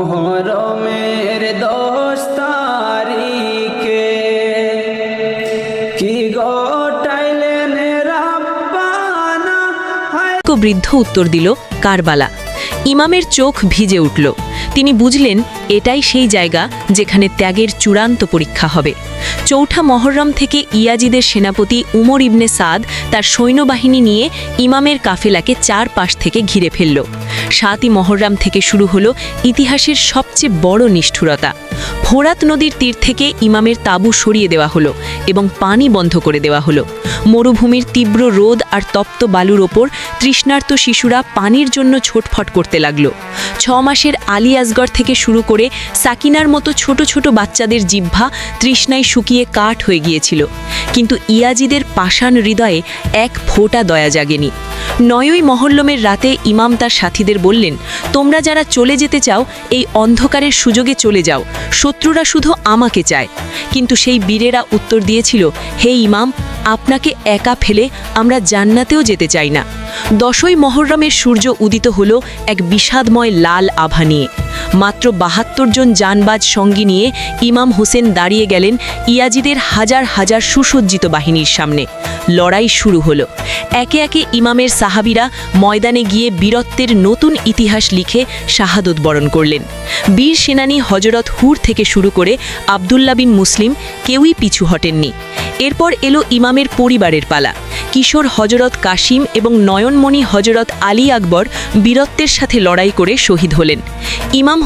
মোহরমের 10 তারিখে কি গোটাইলেন রাব্বানা। বৃদ্ধ উত্তর দিল, কারবালা। ইমামের চোখ ভিজে উঠল। তিনি বুঝলেন এটাই সেই জায়গা যেখানে ত্যাগের চূড়ান্ত পরীক্ষা হবে। চৌঠা মহররম থেকে ইয়াজিদের সেনাপতি উমর ইবনে সাদ তার সৈন্যবাহিনী নিয়ে ইমামের কাফেলাকে চারপাশ থেকে ঘিরে ফেলল। 7ই মহররম থেকে শুরু হলো ইতিহাসের সবচেয়ে বড় নিষ্ঠুরতা। ফোরাত নদীর তীর থেকে ইমামের তাঁবু সরিয়ে দেওয়া হলো এবং পানি বন্ধ করে দেওয়া হলো। মরুভূমির তীব্র রোদ আর তপ্ত বালুর ওপর তৃষ্ণার্ত শিশুরা পানির জন্য ছটফট করতে লাগল। 6 মাসের আলী আসগর থেকে শুরু করে সাকিনার মতো ছোট ছোট বাচ্চাদের জিহ্বা তৃষ্ণায় শুকিয়ে কাঠ হয়ে গিয়েছিল, কিন্তু ইয়াজিদের পাষাণ হৃদয়ে এক ফোঁটা দয়া জাগেনি। 9ই মহররমের রাতে ইমাম তার সাথীদের বললেন, তোমরা যারা চলে যেতে চাও এই অন্ধকারের সুযোগে চলে যাও, শত্রুরা শুধু আমাকে চায়। কিন্তু সেই বীরেরা উত্তর দিয়েছিল, হে ইমাম, আপনাকে একা ফেলে আমরা জান্নাতেও যেতে চাই না। 10ই মহররমের সূর্য উদিত হলো এক বিষাদময় লাল আভা নিয়ে। মাত্র 72 জন জানবাজ সঙ্গী নিয়ে ইমাম হোসেন দাঁড়িয়ে গেলেন ইয়াজিদের হাজার হাজার সুসজ্জিত বাহিনীর সামনে। লড়াই শুরু হলো। একে একে ইমামের সাহাবীরা ময়দানে গিয়ে বীরত্বের নতুন ইতিহাস লিখে শাহাদত বরণ করলেন। বীর সেনানী হজরত হুর থেকে শুরু করে আবদুল্লাহ বিন মুসলিম কেউই পিছু হটেননি। এরপর এলো ইমামের পরিবারের পালা। কিশোর হজরত কাশিম এবং নয়নমণি হজরত আলী আকবর বীরত্বের সাথে লড়াই করে শহীদ হলেন। ইমাম